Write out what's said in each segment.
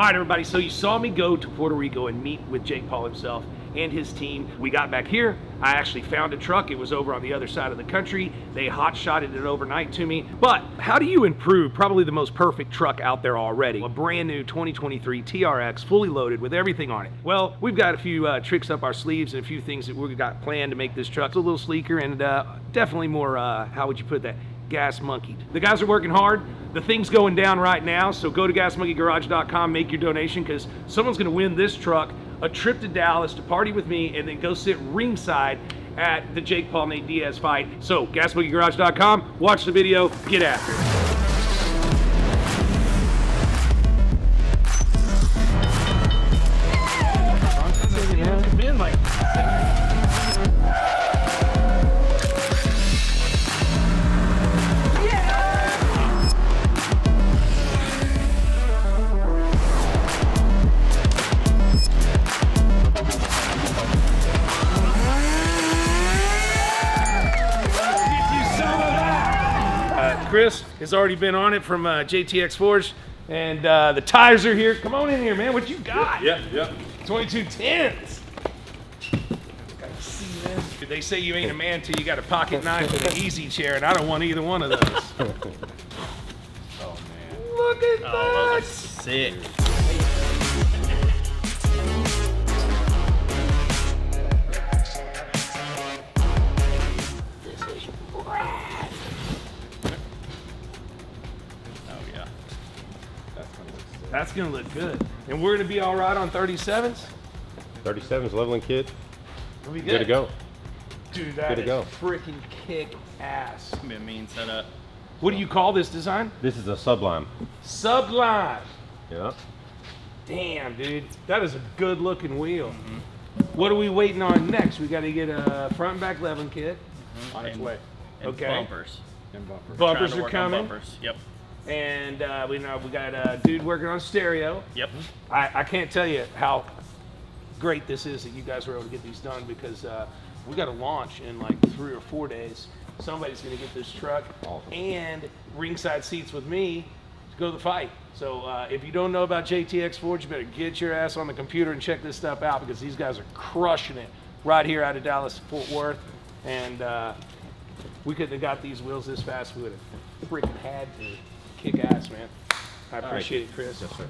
All right, everybody, so you saw me go to Puerto Rico and meet with Jake Paul himself and his team. We got back here. I actually found a truck. It was over on the other side of the country. They hot-shotted it overnight to me. But how do you improve probably the most perfect truck out there already? A brand new 2023 TRX, fully loaded with everything on it. Well, we've got a few tricks up our sleeves and a few things that we've got planned to make this truck a little sleeker and definitely more, how would you put that? Gas monkeyed. The guys are working hard. The thing's going down right now, so go to gasmonkeygarage.com, make your donation, because someone's going to win this truck a trip to Dallas to party with me and then go sit ringside at the Jake Paul Nate Diaz fight. So gasmonkeygarage.com, watch the video, get after it. Chris has already been on it from JTX Forged, and the tires are here. Come on in here, man. What you got? Yeah. 2210s. Gotta see, man. They say you ain't a man till you got a pocket knife and an easy chair, and I don't want either one of those. Oh man. Look at that. Those are sick. That's gonna look good. And we're gonna be all right on 37s? 37's leveling kit. We Good to go. Dude, that is freaking kick ass. It's gonna be a mean setup. What do you call this design? This is a Sublime. Sublime. Yeah. Damn, dude. That is a good looking wheel. What are we waiting on next? We gotta get a front and back leveling kit. On its way. And Okay. bumpers. Bumpers are coming. Bumpers. Yep. And we got a dude working on stereo. Yep. I can't tell you how great this is that you guys were able to get these done, because we got to launch in like 3 or 4 days. Somebody's going to get this truck and ringside seats with me to go to the fight. So if you don't know about JTX Forged, you better get your ass on the computer and check this stuff out, because these guys are crushing it right here out of Dallas, Fort Worth. And we couldn't have got these wheels this fast. We would have freaking had to. Kick ass, man. I appreciate it, Chris. Yes, sir.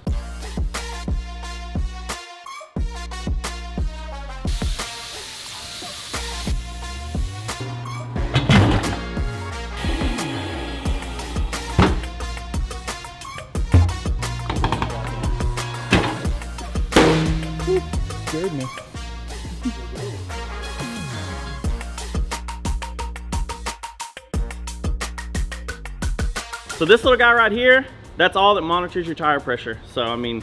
Scared me. So this little guy right here, that's all that monitors your tire pressure. So I mean,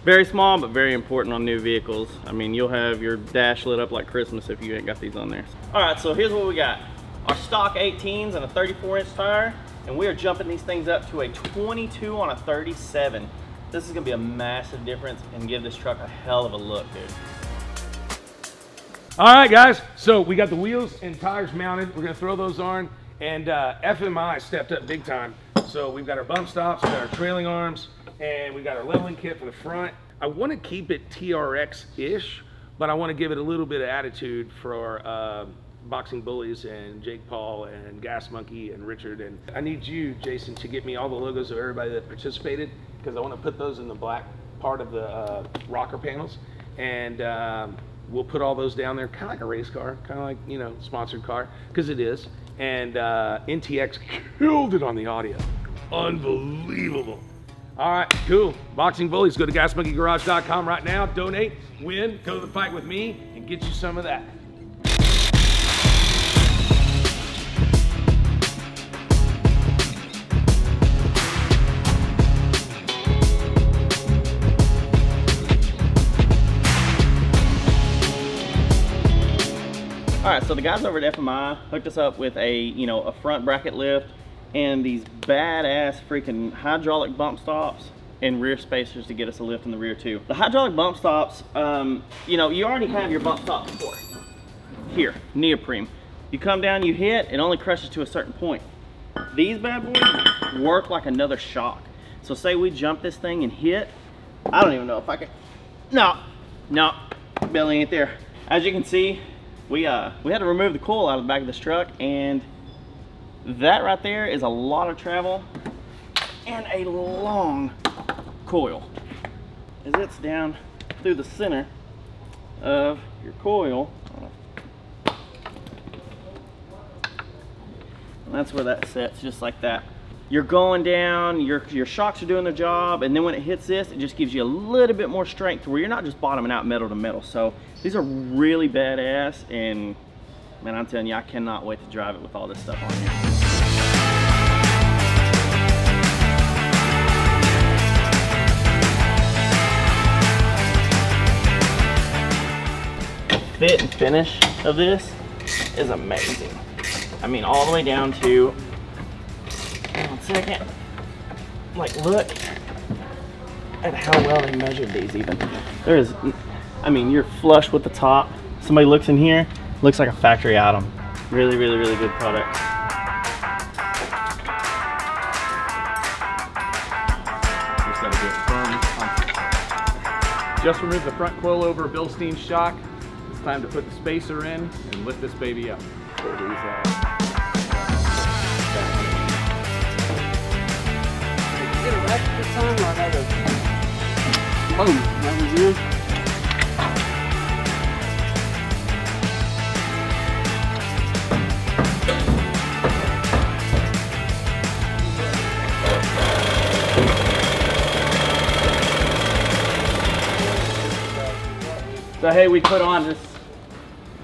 very small but very important on new vehicles. I mean, you'll have your dash lit up like Christmas if you ain't got these on there. All right, so here's what we got. Our stock 18s and a 34-inch tire, and we are jumping these things up to a 22 on a 37. This is gonna be a massive difference and give this truck a hell of a look, dude. All right, guys, so we got the wheels and tires mounted. We're gonna throw those on, and FMI stepped up big time. So we've got our bump stops, we've got our trailing arms, and we got our leveling kit for the front. I want to keep it TRX-ish, but I want to give it a little bit of attitude for our Boxing Bullies and Jake Paul and Gas Monkey and Richard. And I need you, Jason, to get me all the logos of everybody that participated, because I want to put those in the black part of the rocker panels. And we'll put all those down there, kind of like a race car, kind of like, you know, sponsored car, because it is. And NTX killed it on the audio. Unbelievable. All right, cool. Boxing Bullies, go to gasmonkeygarage.com right now, donate, win, go to the fight with me, and get you some of that. All right, so the guys over at FMI hooked us up with a front bracket lift and these badass freaking hydraulic bump stops and rear spacers to get us a lift in the rear too. The hydraulic bump stops, you already have your bump stops before. Here, neoprene. You come down, you hit, it only crushes to a certain point. These bad boys work like another shock. So say we jump this thing and hit, I don't even know if I can. No, belly ain't there. As you can see, we had to remove the coil out of the back of this truck, and that right there is a lot of travel and a long coil. As it's down through the center of your coil, and that's where that sets, just like that. You're going down, your shocks are doing their job, and then when it hits this, it just gives you a little bit more strength where you're not just bottoming out metal to metal. So these are really badass, and man, I'm telling you, I cannot wait to drive it with all this stuff on here. Fit and finish of this is amazing. I mean, all the way down to, one second, like, look at how well they measured these even. There is, I mean, you're flush with the top. Somebody looks in here, looks like a factory item. Really, really, really good product. Just remove the front coilover Bilstein's shock. It's time to put the spacer in and lift this baby up. Pull these out. Get a rack this time or another? Oh, that was good. So hey, we put on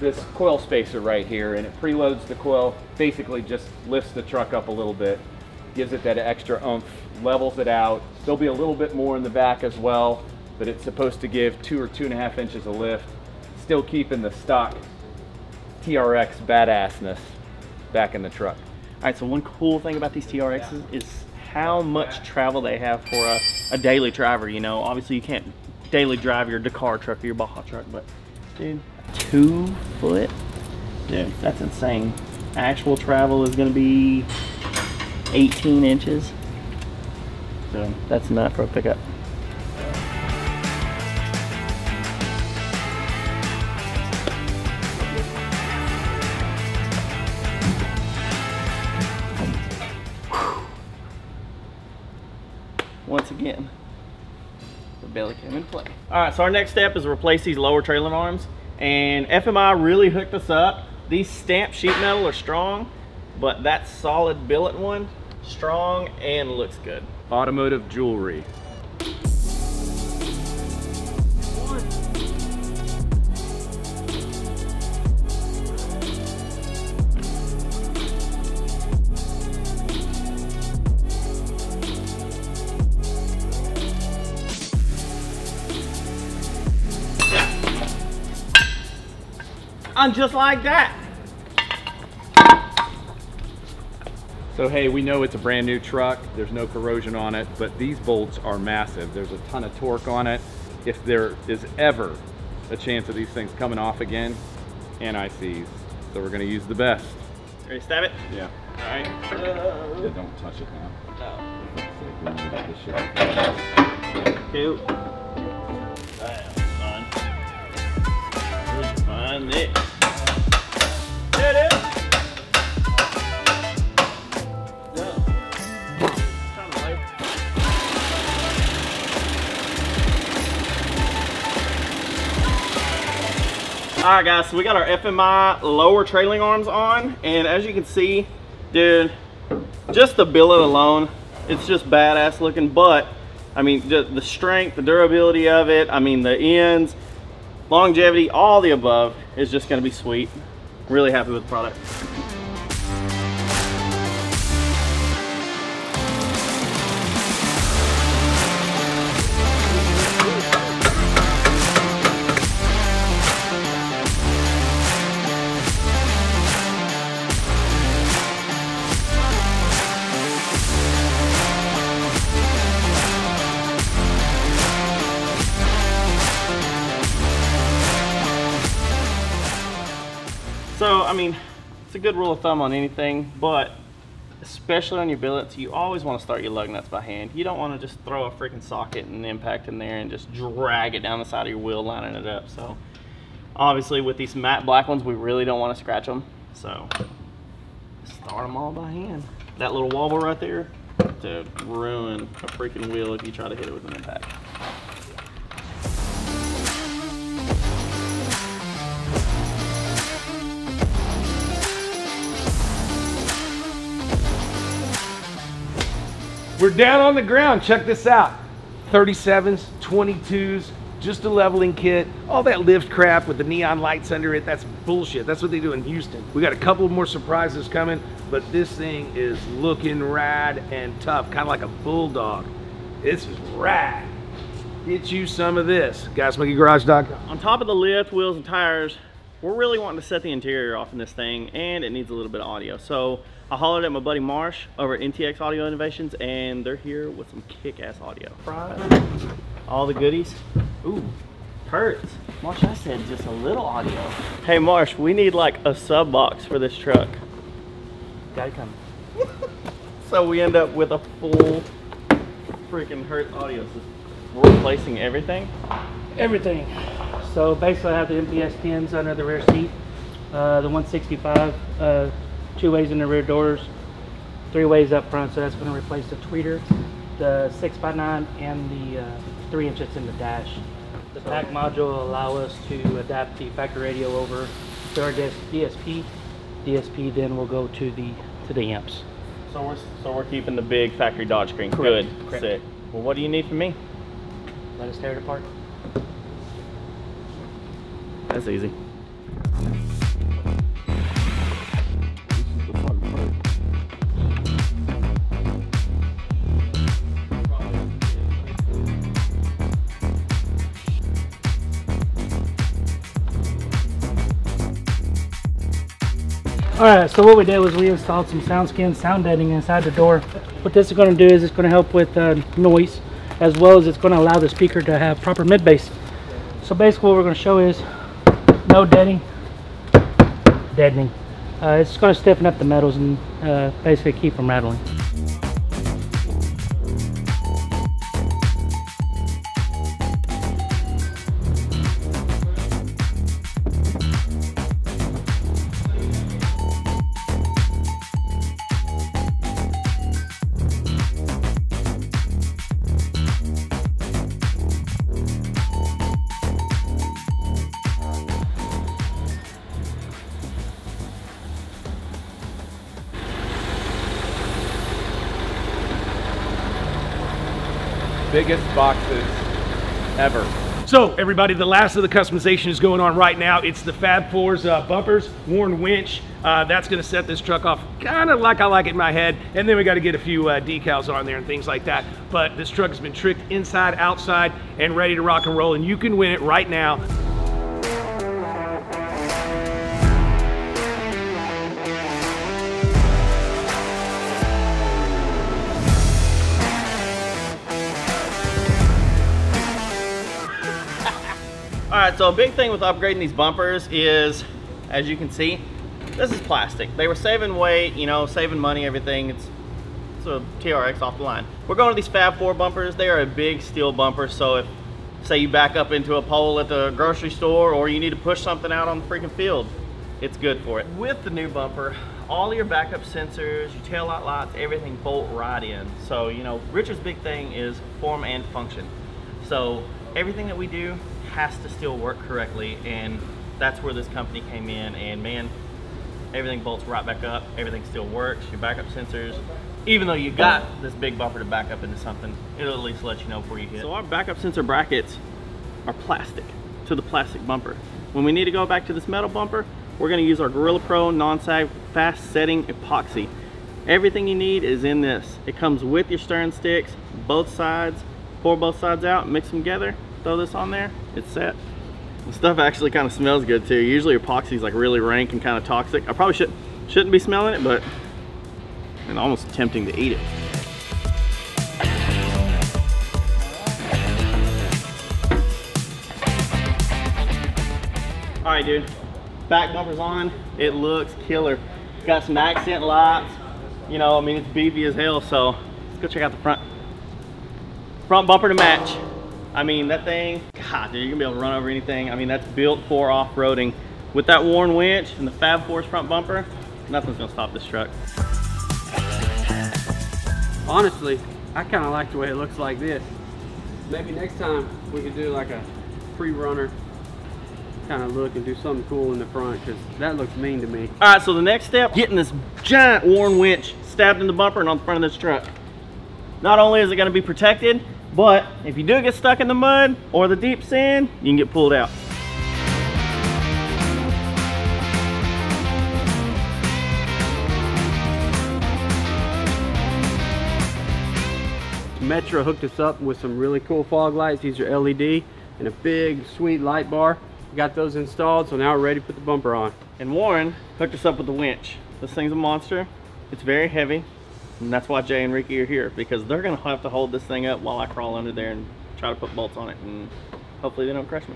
this coil spacer right here, and it preloads the coil, basically just lifts the truck up a little bit, gives it that extra oomph, levels it out. There'll be a little bit more in the back as well, but it's supposed to give 2 or 2.5 inches of lift, still keeping the stock TRX badassness back in the truck. All right, so one cool thing about these TRXs is how much travel they have for a daily driver. You know, obviously you can't daily drive your Dakar truck or your Baja truck, but dude, 2 foot, dude, that's insane. Actual travel is going to be 18 inches, so that's nuts for a pickup. Once again, the belly came in play. All right, so our next step is to replace these lower trailing arms, and FMI really hooked us up. These stamped sheet metal are strong, but that solid billet one, strong and looks good. Automotive jewelry. And just like that. So hey, we know it's a brand new truck, there's no corrosion on it, but these bolts are massive. There's a ton of torque on it. If there is ever a chance of these things coming off again, anti-seize. So we're gonna use the best. Ready to stab it? Yeah. All right. Yeah, don't touch it now. No. This shit. Cool. That's fun. Let's find it. There it is. All right, guys, so we got our FMI lower trailing arms on, and as you can see, dude, just the billet alone, it's just badass looking. But I mean, the strength, the durability of it, I mean, the ends, longevity, all the above is just gonna be sweet. Really happy with the product. So, I mean, it's a good rule of thumb on anything, but especially on your billets, you always want to start your lug nuts by hand. You don't want to just throw a freaking socket and impact in there and just drag it down the side of your wheel, lining it up. So obviously with these matte black ones, we really don't want to scratch them. So start them all by hand. That little wobble right there to ruin a freaking wheel if you try to hit it with an impact. We're down on the ground. Check this out. 37s, 22s, just a leveling kit. All that lift crap with the neon lights under it, that's bullshit. That's what they do in Houston. We got a couple more surprises coming, but this thing is looking rad and tough, kind of like a bulldog. This is rad. Get you some of this. GuysMonkeyGarage.com. On top of the lift, wheels, and tires, we're really wanting to set the interior off in this thing, and it needs a little bit of audio. So I hollered at my buddy Marsh over at NTX Audio Innovations, and they're here with some kick-ass audio. All the goodies. Ooh, hurts. Marsh, I said just a little audio. Hey Marsh, we need like a sub box for this truck. Gotta come. So we end up with a full freaking Hertz audio system. We're replacing everything. Everything. So basically I have the MPS 10s under the rear seat, the 165, 2 ways in the rear doors, 3 ways up front, so that's going to replace the tweeter, the 6x9, and the 3 inches in the dash. The pack module will allow us to adapt the factory radio over to our DSP. DSP then will go to the amps. So we're keeping the big factory Dodge screen. Correct. Good. Correct. Sick. Well, what do you need from me? Let us tear it apart. That's easy. Alright, so what we did was we installed some SoundSkin sound deadening inside the door. What this is going to do is it's going to help with noise, as well as it's going to allow the speaker to have proper mid bass. So basically what we're going to show is no deadening. It's going to stiffen up the metals and basically keep them rattling. Biggest boxes ever. So everybody, the last of the customization is going on right now. It's the Fab Fours bumpers, worn winch. That's gonna set this truck off kind of like I like it in my head. And then we gotta get a few decals on there and things like that. But this truck has been tricked inside, outside, and ready to rock and roll. And you can win it right now. Alright, so a big thing with upgrading these bumpers is, as you can see, this is plastic. They were saving weight, you know, saving money, everything. It's a TRX off the line. We're going to these Fab Four bumpers. They are a big steel bumper, so if, say, you back up into a pole at the grocery store or you need to push something out on the freaking field, it's good for it. With the new bumper, all your backup sensors, your tail light lights, everything bolt right in. So, you know, Richard's big thing is form and function. So everything that we do has to still work correctly, and that's where this company came in, and man, everything bolts right back up, everything still works, your backup sensors, even though you got this big bumper to back up into something, it'll at least let you know before you hit. So our backup sensor brackets are plastic to the plastic bumper. When we need to go back to this metal bumper, we're going to use our Gorilla Pro non-sag fast setting epoxy. Everything you need is in this. It comes with your stern sticks, both sides. Pour both sides out, mix them together, throw this on there, it's set. The stuff actually kind of smells good too. Usually epoxy is like really rank and kind of toxic. I probably shouldn't be smelling it, but it's almost tempting to eat it. All right, dude, back bumper's on. It looks killer. Got some accent lights, You know, I mean, it's beefy as hell, so let's go check out the front. Front bumper to match. I mean, that thing, God, dude, you're gonna be able to run over anything. I mean, that's built for off-roading. With that worn winch and the Fab Fours front bumper, nothing's gonna stop this truck. Honestly, I kind of like the way it looks like this. Maybe next time we could do like a pre-runner kind of look and do something cool in the front, because that looks mean to me. All right, so the next step, getting this giant worn winch stabbed in the bumper and on the front of this truck. Not only is it gonna be protected, but if you do get stuck in the mud or the deep sand, you can get pulled out. Metro hooked us up with some really cool fog lights. These are LED and a big sweet light bar. We got those installed, so now we're ready to put the bumper on. And Warren hooked us up with the winch. This thing's a monster. It's very heavy, and that's why Jay and Ricky are here, because they're gonna have to hold this thing up while I crawl under there and try to put bolts on it, and hopefully they don't crush me.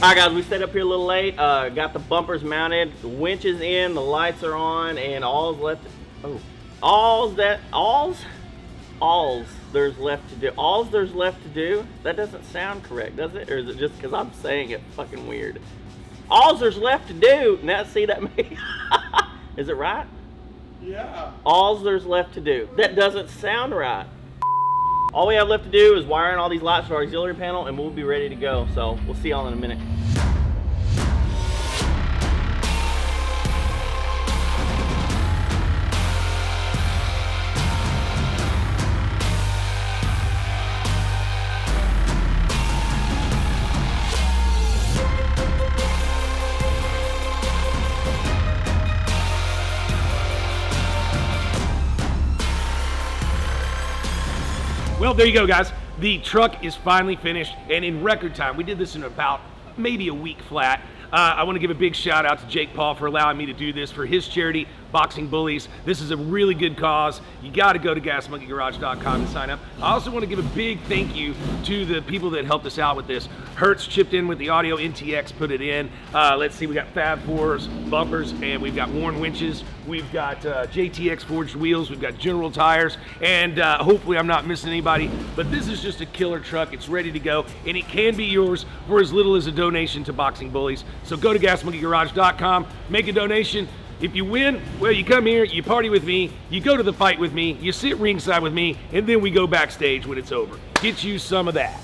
All right, guys, we stayed up here a little late. Got the bumpers mounted, the winch is in, the lights are on, and all's there's left to do. That doesn't sound correct, does it? Or is it just because I'm saying it fucking weird? All's there's left to do. Now, see that me? Is it right? Yeah. All's there's left to do. That doesn't sound right. All we have left to do is wire in all these lights for our auxiliary panel, and we'll be ready to go. So we'll see y'all in a minute. Well, there you go, guys. The truck is finally finished, and in record time. We did this in about maybe a week flat. I want to give a big shout out to Jake Paul for allowing me to do this for his charity, Boxing Bullies. This is a really good cause. You got to go to gasmonkeygarage.com and sign up. I also want to give a big thank you to the people that helped us out with this. Hertz chipped in with the audio, NTX put it in. Let's see, we got Fab Fours bumpers, and we've got worn winches. We've got JTX Forged wheels. We've got General tires, and hopefully I'm not missing anybody. But this is just a killer truck. It's ready to go, and it can be yours for as little as a donation to Boxing Bullies. So go to gasmonkeygarage.com, make a donation. If you win, well, you come here, you party with me, you go to the fight with me, you sit ringside with me, and then we go backstage when it's over. Get you some of that.